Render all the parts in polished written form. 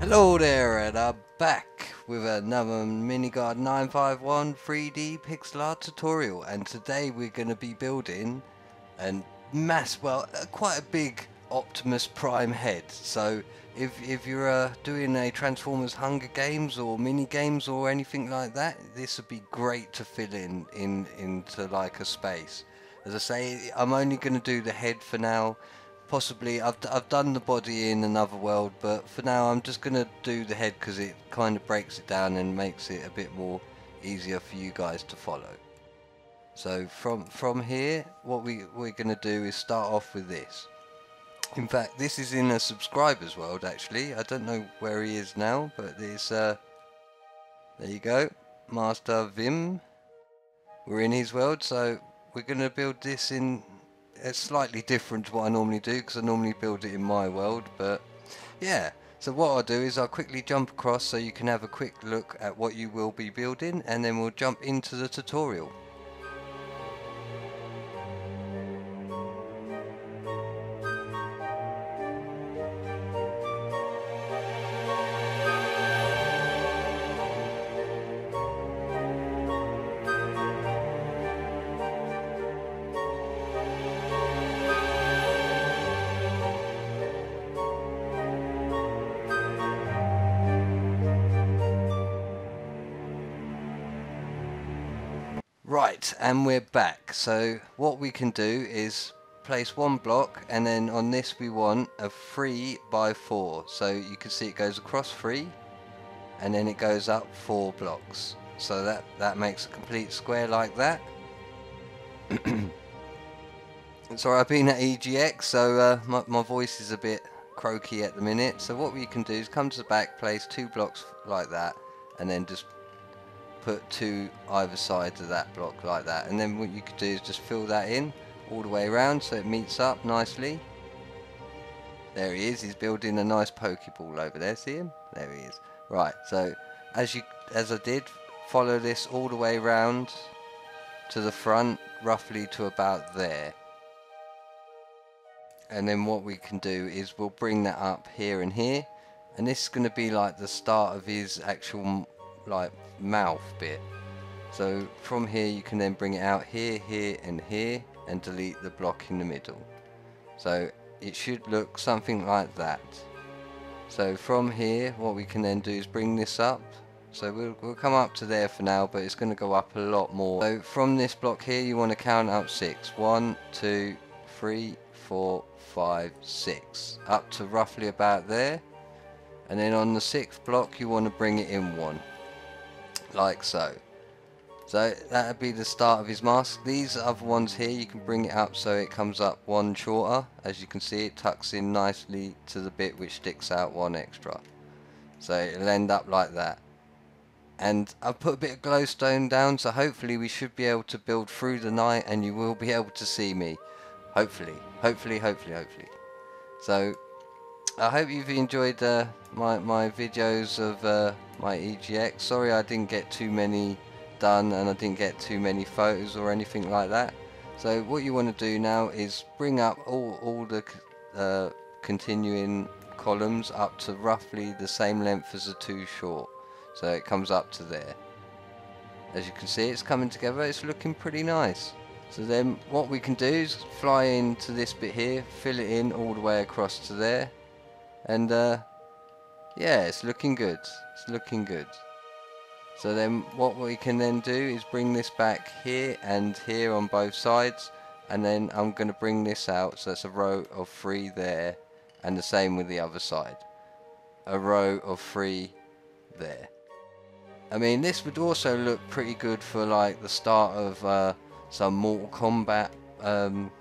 Hello there, and I'm back with another MineCraft 951 3D pixel art tutorial, and today we're going to be building quite a big Optimus Prime head. So if you're doing a Transformers Hunger Games or mini games or anything like that, this would be great to fill into like a space. As I say, I'm only going to do the head for now. Possibly I've done the body in another world, but for now I'm just gonna do the head because it kind of breaks it down and makes it a bit more easier for you guys to follow. So from here, what we're gonna do is start off with this. In fact, this is in a subscriber's world actually. I don't know where he is now, but it's there you go, Master Vim. We're in his world, so we're gonna build this in. It's slightly different to what I normally do because I normally build it in my world, but yeah. So what I'll do is I'll quickly jump across so you can have a quick look at what you will be building, and then we'll jump into the tutorial. Right, and we're back. So what we can do is place one block, and then on this we want a 3 by 4. So you can see it goes across 3 and then it goes up 4 blocks. So that makes a complete square like that. Sorry, I've been at EGX, so my voice is a bit croaky at the minute. So what we can do is come to the back, place 2 blocks like that, and then just put 2 either side of that block like that, and then what you could do is just fill that in all the way around so it meets up nicely. There he is, he's building a nice pokeball over there, see him? There he is. Right, so as I did, follow this all the way around to the front, roughly to about there. And then what we can do is we'll bring that up here and here, and this is going to be like the start of his actual like mouth bit. So from here you can then bring it out here, here and here, and delete the block in the middle. So it should look something like that. So from here what we can then do is bring this up. So we'll come up to there for now, but it's going to go up a lot more. So from this block here you want to count up 6. 1, 2, 3, 4, 5, 6. Up to roughly about there. And then on the 6th block you want to bring it in 1. Like so. So that would be the start of his mask. These other ones here you can bring it up so it comes up 1 shorter. As you can see, it tucks in nicely to the bit which sticks out 1 extra. So it'll end up like that. And I've put a bit of glowstone down, so hopefully we should be able to build through the night and you will be able to see me. Hopefully. So I hope you've enjoyed my videos of my EGX. Sorry I didn't get too many done and I didn't get too many photos or anything like that. So what you want to do now is bring up all the continuing columns up to roughly the same length as the 2 short. So it comes up to there. As you can see, it's coming together, it's looking pretty nice. So then what we can do is fly into this bit here, fill it in all the way across to there. And yeah, it's looking good. It's looking good. So then what we can then do is bring this back here and here on both sides, and then I'm going to bring this out, so it's a row of 3 there, and the same with the other side. A row of 3 there. I mean, this would also look pretty good for like the start of some Mortal Kombat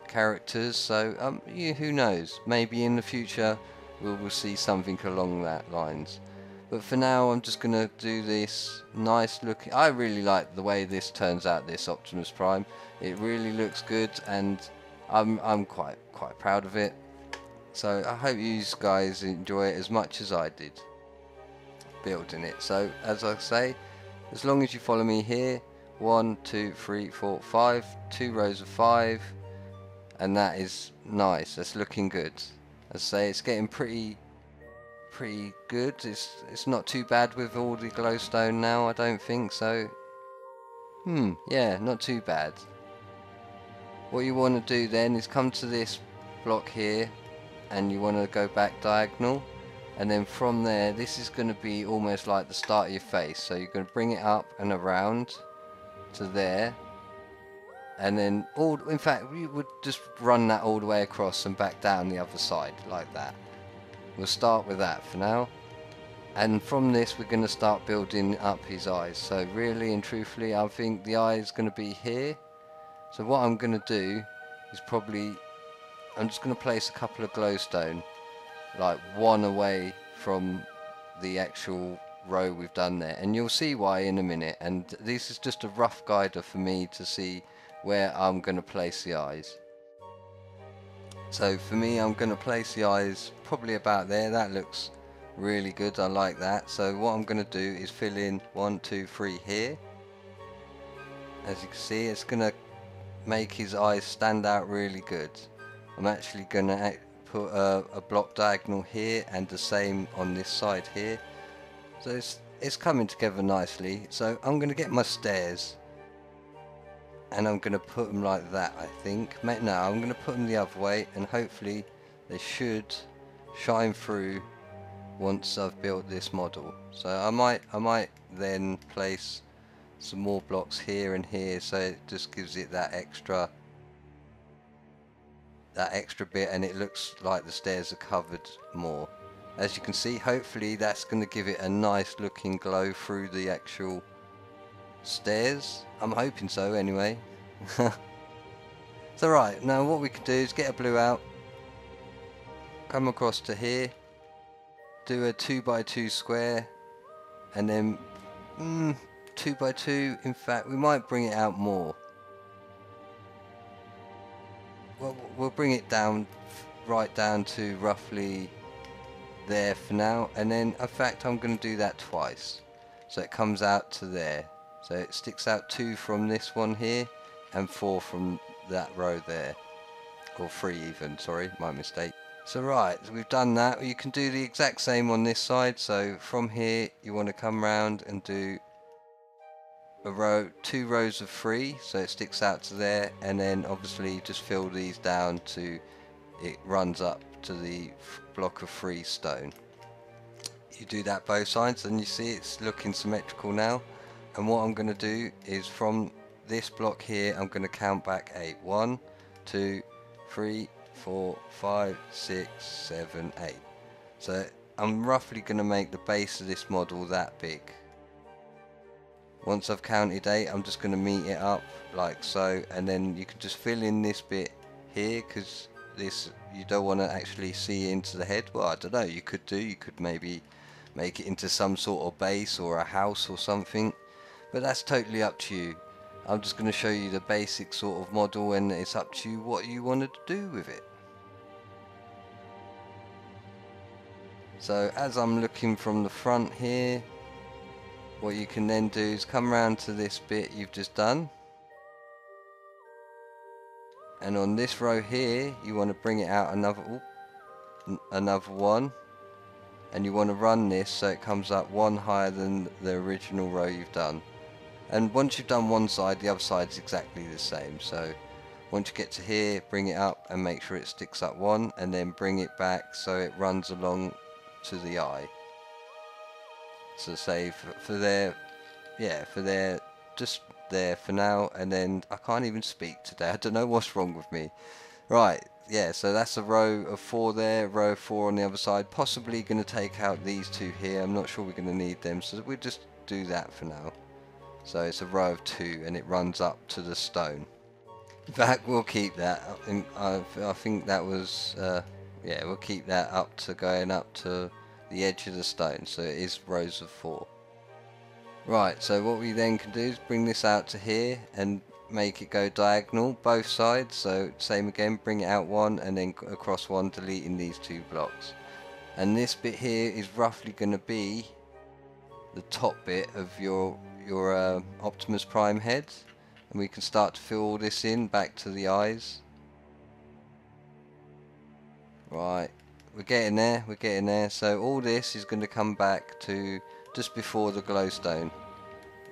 characters, so who knows, maybe in the future we will see something along that lines. But for now I'm just gonna do this nice looking. I really like the way this turns out, this Optimus Prime. It really looks good and I'm quite proud of it. So I hope you guys enjoy it as much as I did building it. So as I say, as long as you follow me here, 1, 2, 3, 4, 5, 2 rows of 5, and that is nice. That's looking good. As I say, it's getting pretty pretty good. It's not too bad with all the glowstone now, I don't think so. Yeah, not too bad. What you want to do then is come to this block here, and you want to go back diagonal, and then from there, this is going to be almost like the start of your face. So you're going to bring it up and around to there, and then in fact we would just run that all the way across and back down the other side like that. We'll start with that for now, and from this we're going to start building up his eyes. So really and truthfully, I think the eye is going to be here. So what I'm going to do is I'm just going to place a couple of glowstone, like one away from the actual row we've done there, and you'll see why in a minute. And this is just a rough guide for me to see where I'm going to place the eyes. So for me, I'm going to place the eyes probably about there. That looks really good, I like that. So what I'm going to do is fill in 1, 2, 3 here. As you can see, it's going to make his eyes stand out really good. I'm actually going to put a block diagonal here and the same on this side here. So it's coming together nicely. So I'm going to get my stairs and I'm going to put them like that, I think. No, I'm going to put them the other way, and hopefully they should shine through once I've built this model. So I might then place some more blocks here and here, so it just gives it that extra bit, and it looks like the stairs are covered more. As you can see, hopefully that's going to give it a nice looking glow through the actual stairs. I'm hoping so anyway. So right, now what we can do is get a blue out, come across to here, do a 2x2 square, and then 2x2, in fact we might bring it out more. Well, we'll bring it down, right down to roughly there for now, and then in fact I'm going to do that twice, so it comes out to there. So it sticks out 2 from this one here and 4 from that row there, or 3 even, sorry, my mistake. So right, so we've done that. You can do the exact same on this side. So from here you want to come round and do a row, 2 rows of 3, so it sticks out to there, and then obviously just fill these down to it runs up to the block of 3 stone. You do that both sides and you see it's looking symmetrical now. And what I'm going to do is from this block here I'm going to count back 8. 1, 2, 3, 4, 5, 6, 7, 8. So I'm roughly going to make the base of this model that big. Once I've counted 8, I'm just going to meet it up like so, and then you can just fill in this bit here, because this, you don't want to actually see into the head. Well, I don't know, you could maybe make it into some sort of base or a house or something, but that's totally up to you. I'm just going to show you the basic sort of model, and it's up to you what you want to do with it. So as I'm looking from the front here, what you can then do is come around to this bit you've just done, and on this row here you want to bring it out another one, and you want to run this so it comes up 1 higher than the original row you've done. And once you've done one side, the other side is exactly the same. So once you get to here, bring it up and make sure it sticks up 1, and then bring it back so it runs along to the eye. So say for there, yeah, for there, just there for now, and then I can't even speak today. I don't know what's wrong with me. Right, yeah, so that's a row of 4 there, row of 4 on the other side. Possibly going to take out these 2 here. I'm not sure we're going to need them, so we'll just do that for now. So it's a row of 2 and it runs up to the stone. In fact, we'll keep that. I think that was, yeah, we'll keep that up to going up to the edge of the stone. So it is rows of 4. Right, so what we then can do is bring this out to here and make it go diagonal both sides. So same again, bring it out 1 and then across 1, deleting these 2 blocks. And this bit here is roughly going to be the top bit of your Optimus Prime head, and we can start to fill all this in back to the eyes. Right, we're getting there, we're getting there. So all this is going to come back to just before the glowstone.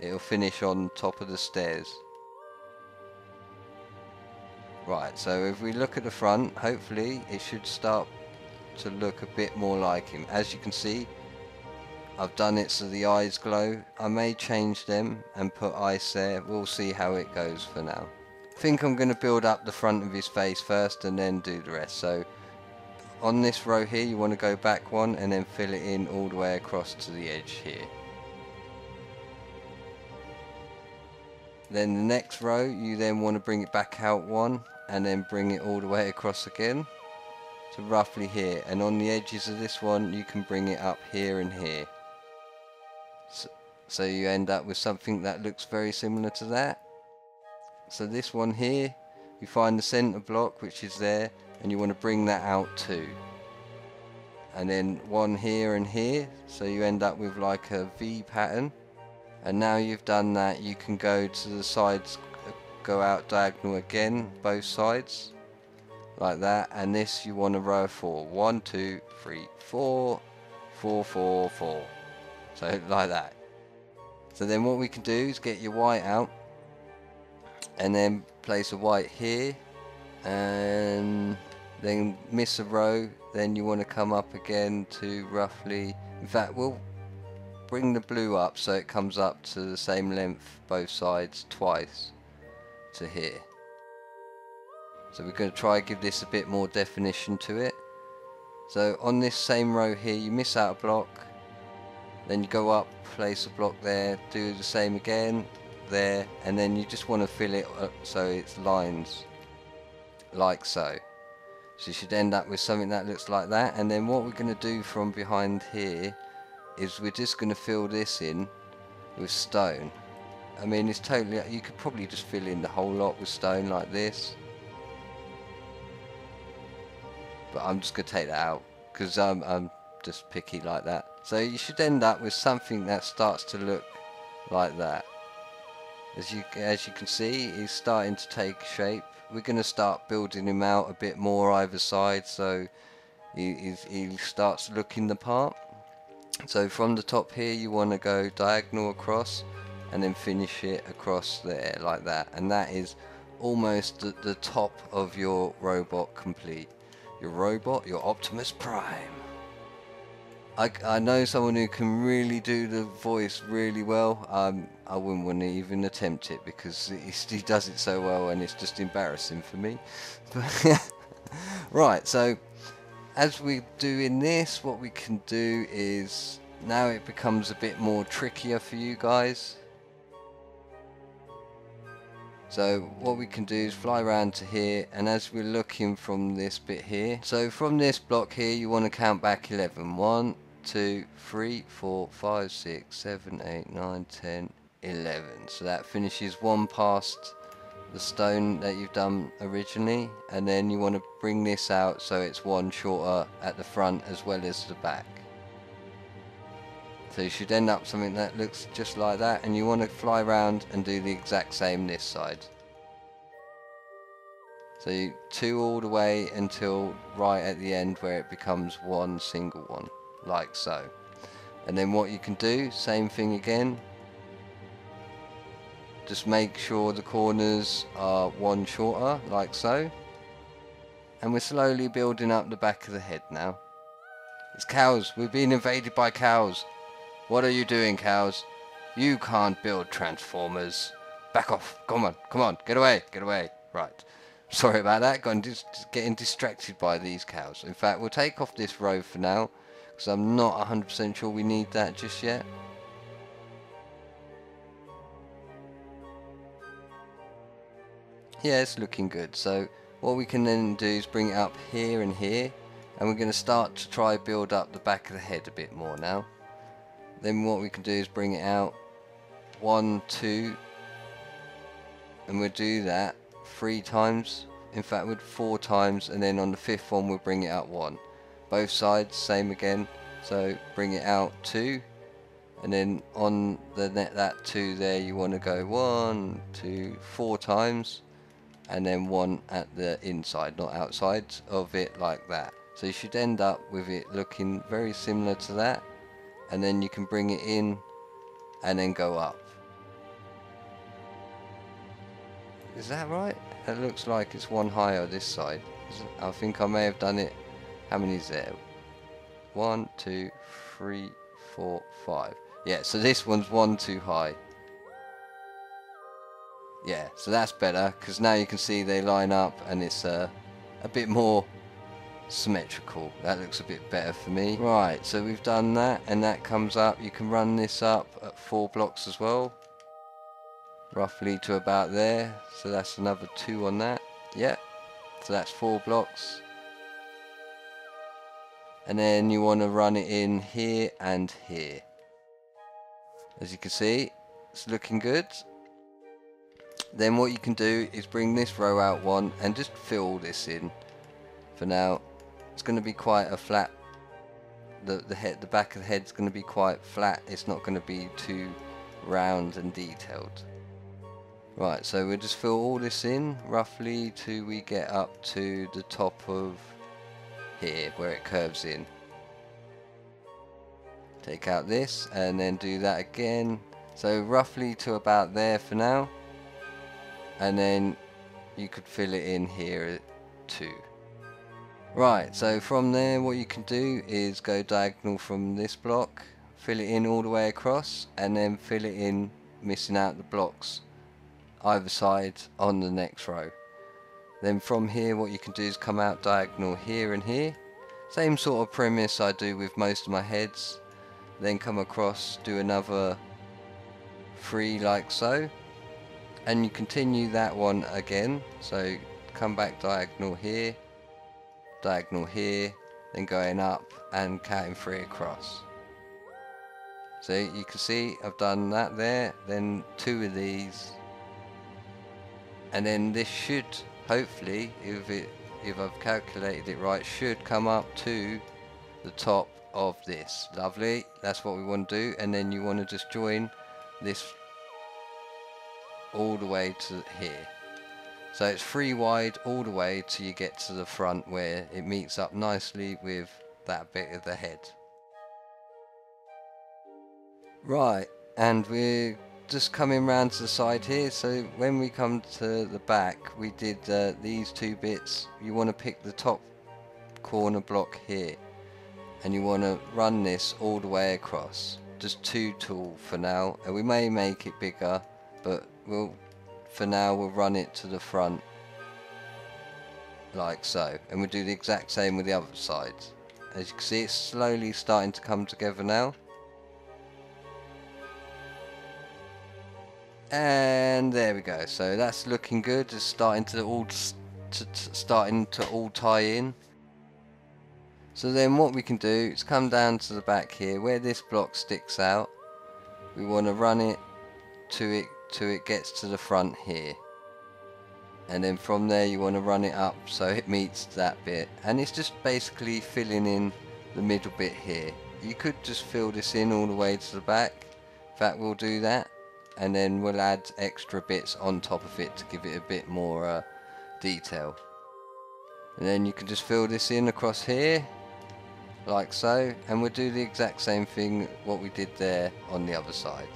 It'll finish on top of the stairs. Right, so if we look at the front, hopefully it should start to look a bit more like him. As you can see, I've done it so the eyes glow. I may change them and put ice there. We'll see how it goes for now. I think I'm going to build up the front of his face first and then do the rest. So on this row here, you want to go back one and then fill it in all the way across to the edge here. Then the next row, you then want to bring it back out one and then bring it all the way across again to roughly here. And on the edges of this one, you can bring it up here and here. So you end up with something that looks very similar to that. So this one here, you find the center block which is there, and you want to bring that out too. And then one here and here, so you end up with like a V pattern. And now you've done that, you can go to the sides, go out diagonal again, both sides, like that. And this you want to row 4. 1, 2, 3, 4, 4, 4, 4. So like that. So then what we can do is get your white out, and then place a white here, and then miss a row. Then you want to come up again to roughly, in fact we'll bring the blue up so it comes up to the same length both sides twice to here. So we're going to try and give this a bit more definition to it. So on this same row here, you miss out a block, then you go up, place a block there, do the same again there, and then you just want to fill it up so it's lines like so. So you should end up with something that looks like that. And then what we're going to do from behind here is we're just going to fill this in with stone. I mean, it's totally, you could probably just fill in the whole lot with stone like this, but I'm just going to take that out because I'm just picky like that. So you should end up with something that starts to look like that. As you can see, he's starting to take shape. We're going to start building him out a bit more either side, so he starts looking the part. So from the top here, you want to go diagonal across and then finish it across there like that. And that is almost the top of your robot complete. Your robot, your Optimus Prime. I know someone who can really do the voice really well. I wouldn't want to even attempt it because he does it so well and it's just embarrassing for me. Right, so as we're doing this, what we can do is, now it becomes a bit more trickier for you guys. So what we can do is fly around to here, and as we're looking from this bit here, so from this block here you want to count back 11. 1, 2, 3, 4, 5, 6, 7, 8, 9, 10, 11. So that finishes one past the stone that you've done originally, and then you want to bring this out so it's one shorter at the front as well as the back. So you should end up something that looks just like that, and you want to fly around and do the exact same this side. So you 2 all the way until right at the end where it becomes one single one, like so. And then what you can do, same thing again. Just make sure the corners are one shorter, like so. And we're slowly building up the back of the head now. It's cows. We're being invaded by cows. What are you doing, cows? You can't build transformers. Back off. Come on, come on. Get away, get away. Right. Sorry about that. Getting distracted by these cows. In fact, we'll take off this row for now, because I'm not 100% sure we need that just yet. Yeah, it's looking good. So what we can then do is bring it up here and here, and we're going to start to try build up the back of the head a bit more now. Then what we can do is bring it out 1, 2, and we'll do that 3 times. In fact, we'll 4 times, and then on the 5th one we'll bring it up 1. Both sides, same again. So bring it out 2, and then on the that 2 there, you want to go 1, 2, 4 times, and then 1 at the inside, not outside of it, like that. So you should end up with it looking very similar to that, and then you can bring it in and then go up. Is that right? It looks like it's one higher this side. I think I may have done it. How many is there? 1, 2, 3, 4, 5. Yeah, so this one's one too high. Yeah, so that's better, because now you can see they line up and it's a bit more symmetrical. That looks a bit better for me. Right, so we've done that, and that comes up. You can run this up at 4 blocks as well, roughly to about there. So that's another 2 on that. Yeah, so that's 4 blocks. And then you want to run it in here and here. As you can see, it's looking good. Then what you can do is bring this row out one and just fill all this in. For now, it's going to be quite a flat. The back of the head's going to be quite flat. It's not going to be too round and detailed. Right, so we'll just fill all this in roughly till we get up to the top of here where it curves in. Take out this and then do that again. So roughly to about there for now. And then you could fill it in here too. Right, so from there what you can do is go diagonal from this block, fill it in all the way across, and then fill it in, missing out the blocks either side on the next row. Then from here what you can do is come out diagonal here and here. Same sort of premise I do with most of my heads. Then come across, do another 3 like so. And you continue that one again. So come back diagonal here, then going up and counting 3 across. So you can see I've done that there, then 2 of these. And then this should, hopefully, if I've calculated it right, should come up to the top of this. Lovely, that's what we want to do. And then you want to just join this all the way to here. So it's 3 wide all the way till you get to the front where it meets up nicely with that bit of the head. Right, and we're just coming round to the side here. So when we come to the back, we did these 2 bits. You want to pick the top corner block here, and you want to run this all the way across. Just 2 tall for now, and we may make it bigger, but for now we'll run it to the front like so, and we'll do the exact same with the other side. As you can see, it's slowly starting to come together now. And there we go. So that's looking good. It's starting to all tie in. So then what we can do is come down to the back here where this block sticks out. We want to run it till it gets to the front here, and then from there you want to run it up so it meets that bit, and it's just basically filling in the middle bit here. You could just fill this in all the way to the back. In fact, we'll do that, and then we'll add extra bits on top of it to give it a bit more detail. And then you can just fill this in across here like so, and we'll do the exact same thing what we did there on the other side.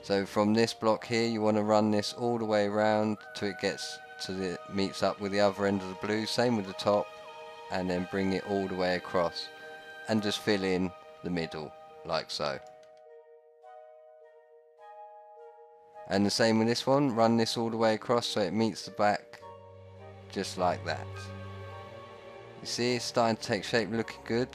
So from this block here you want to run this all the way around till it gets to meets up with the other end of the blue, same with the top, and then bring it all the way across and just fill in the middle like so. And the same with this one, run this all the way across so it meets the back just like that. You see it's starting to take shape, looking good.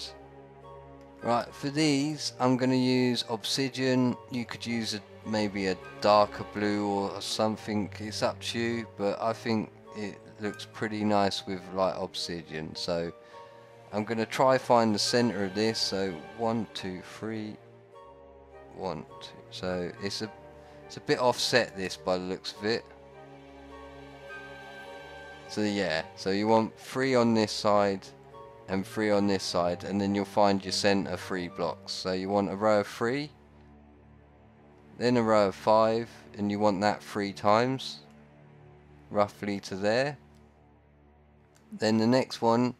Right, for these I'm going to use obsidian. You could use maybe a darker blue or something, it's up to you, but I think it looks pretty nice with like obsidian. So I'm going to try find the center of this. So 1, 2, 3, 1, 2. So it's a bit offset this by the looks of it. So yeah, so you want 3 on this side and 3 on this side, and then you'll find your center 3 blocks. So you want a row of 3, then a row of 5, and you want that 3 times, roughly to there. Then the next one,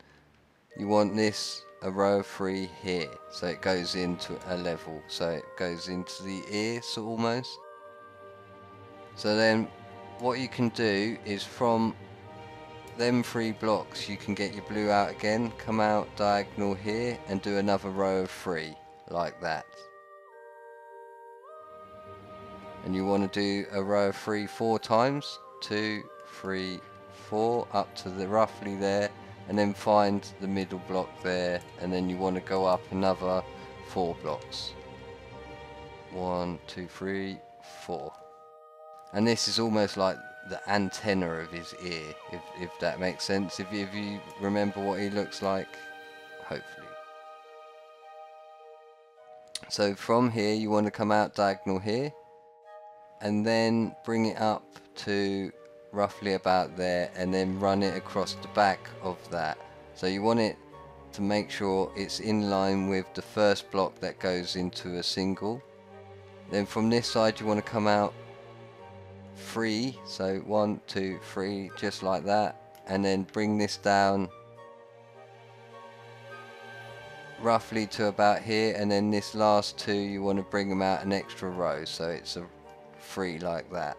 you want this a row of 3 here, so it goes into a level, so it goes into the ear, so almost. So then what you can do is from them 3 blocks you can get your blue out again, come out diagonal here and do another row of 3 like that. And you want to do a row of 3 4 times, 2 3 4 up to the roughly there, and then find the middle block there, and then you want to go up another 4 blocks. 1 2 3 4. And this is almost like the antenna of his ear, if that makes sense, if you remember what he looks like, hopefully. So from here you want to come out diagonal here, and then bring it up to roughly about there, and then run it across the back of that. So you want it to make sure it's in line with the first block that goes into a single. Then from this side you want to come out 3, so 1 2 3, just like that, and then bring this down roughly to about here, and then this last 2 you want to bring them out an extra row, so it's a 3 like that.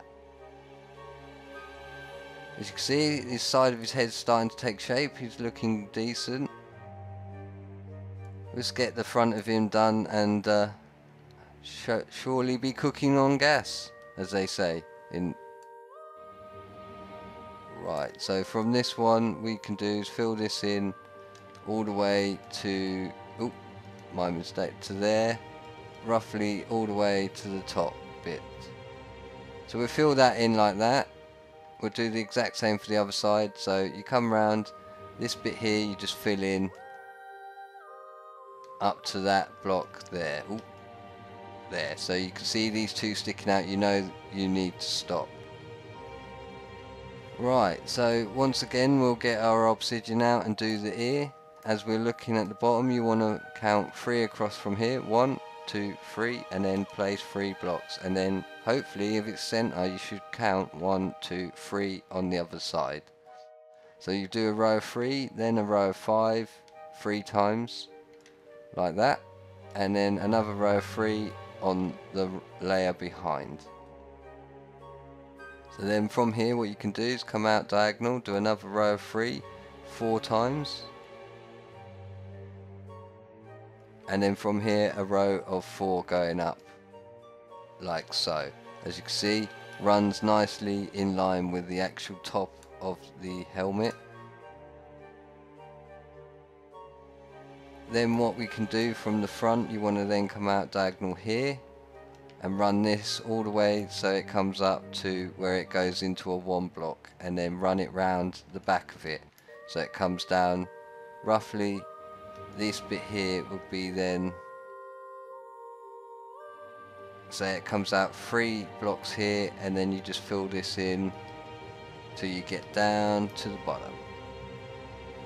As you can see, his side of his head's starting to take shape, he's looking decent. Let's get the front of him done and surely be cooking on gas, as they say in. Right, so from this one we can do is fill this in all the way to, oh, my mistake, to there, roughly all the way to the top bit. So we'll fill that in like that. We'll do the exact same for the other side. So you come around this bit here, you just fill in up to that block there. Ooh, there. So you can see these 2 sticking out, you know you need to stop. Right, so once again we'll get our obsidian out and do the ear. As we're looking at the bottom, you want to count 3 across from here, 1 2 3, and then place 3 blocks, and then hopefully if it's center you should count 1 2 3 on the other side. So you do a row of 3, then a row of 5 3 times like that, and then another row of 3 on the layer behind. So then from here what you can do is come out diagonal, do another row of 3 4 times, and then from here a row of 4 going up like so. As you can see, runs nicely in line with the actual top of the helmet. Then what we can do from the front, you want to then come out diagonal here and run this all the way so it comes up to where it goes into a 1 block, and then run it round the back of it so it comes down roughly. This bit here would be then, so it comes out 3 blocks here, and then you just fill this in till you get down to the bottom.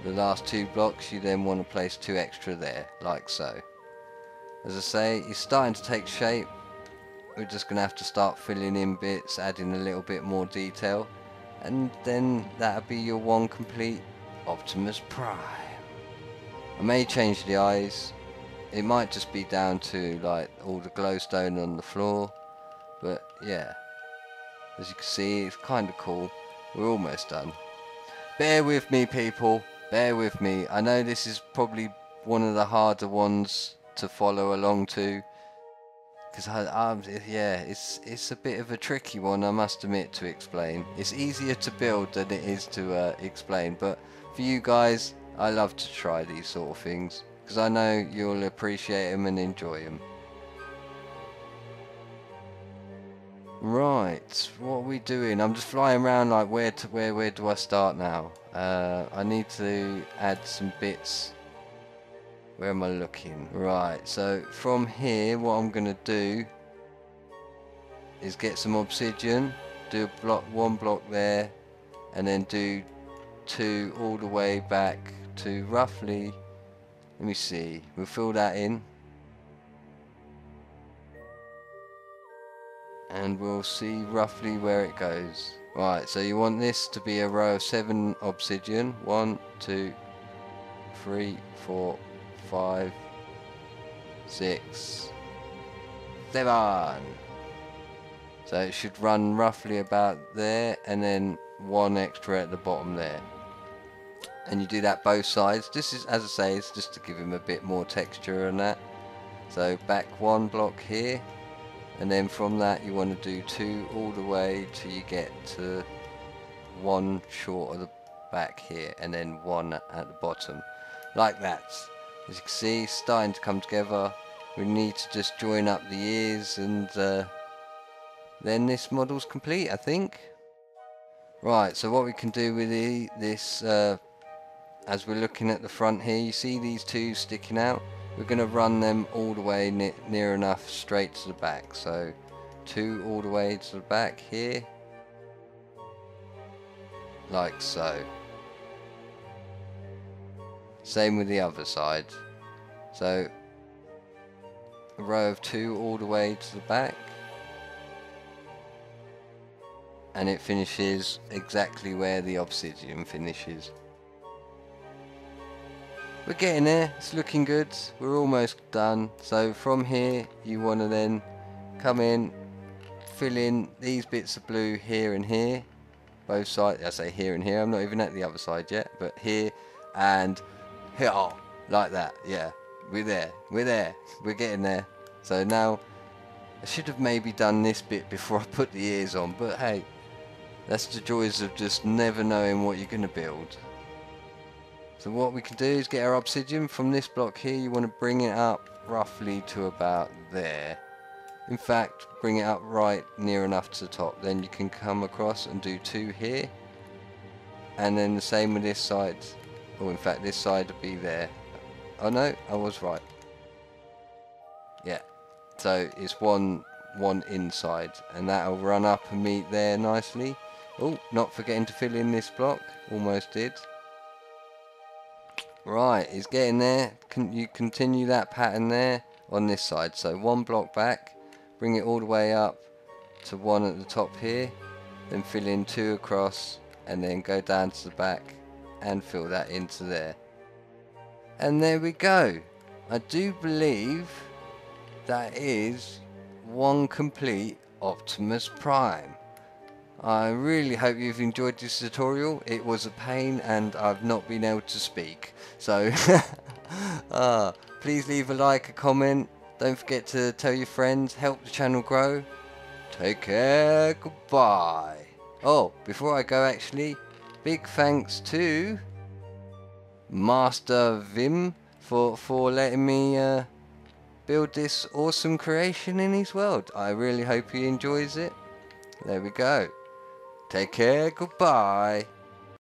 The last 2 blocks you then want to place 2 extra there, like so. As I say, it's starting to take shape. We're just going to have to start filling in bits, adding a little bit more detail, and then that'll be your one complete Optimus Prime. I may change the eyes. It might just be down to like all the glowstone on the floor, but yeah, as you can see, it's kind of cool. We're almost done. Bear with me, people, bear with me. I know this is probably one of the harder ones to follow along to, because yeah, it's a bit of a tricky one, I must admit, to explain. It's easier to build than it is to explain, but for you guys, I love to try these sort of things, because I know you'll appreciate them and enjoy them. Right, what are we doing? I'm just flying around like where do I start now? I need to add some bits. Where am I looking? Right, so from here what I'm going to do is get some obsidian, do a block, 1 block there, and then do 2 all the way back to roughly, let me see, we'll fill that in, and we'll see roughly where it goes. Right, so you want this to be a row of 7 obsidian. 1, 2, 3, 4, 5, 6, 7. So it should run roughly about there, and then 1 extra at the bottom there. And you do that both sides. This is, as I say, it's just to give him a bit more texture and that. So back 1 block here, and then from that you want to do 2 all the way till you get to 1 short of the back here, and then 1 at the bottom, like that. As you can see, it's starting to come together. We need to just join up the ears, and then this model's complete, I think. Right, so what we can do with this, as we're looking at the front here, you see these 2 sticking out. We're going to run them all the way near enough straight to the back. So 2 all the way to the back here, like so. Same with the other side. So a row of 2 all the way to the back, and it finishes exactly where the obsidian finishes. We're getting there, it's looking good, we're almost done. So from here you want to then come in, fill in these bits of blue here and here, both sides. I say here and here, I'm not even at the other side yet, but here and here, like that. Yeah, we're there, we're getting there. So now I should have maybe done this bit before I put the ears on, but hey, that's the joys of just never knowing what you're going to build. So what we can do is get our obsidian from this block here. You want to bring it up roughly to about there. In fact, bring it up right near enough to the top. Then you can come across and do 2 here. And then the same with this side. Or in fact, this side would be there. Oh no, I was right. Yeah. So it's one inside. And that'll run up and meet there nicely. Oh, not forgetting to fill in this block. Almost did. Right, it's getting there. You continue that pattern there on this side. So 1 block back, bring it all the way up to 1 at the top here, then fill in 2 across, and then go down to the back and fill that into there. And there we go. I do believe that is 1 complete Optimus Prime. I really hope you've enjoyed this tutorial. It was a pain and I've not been able to speak. So please leave a like, a comment. Don't forget to tell your friends. Help the channel grow. Take care. Goodbye. Oh, before I go actually, big thanks to Master Vim for letting me build this awesome creation in his world. I really hope he enjoys it. There we go. Take care, goodbye.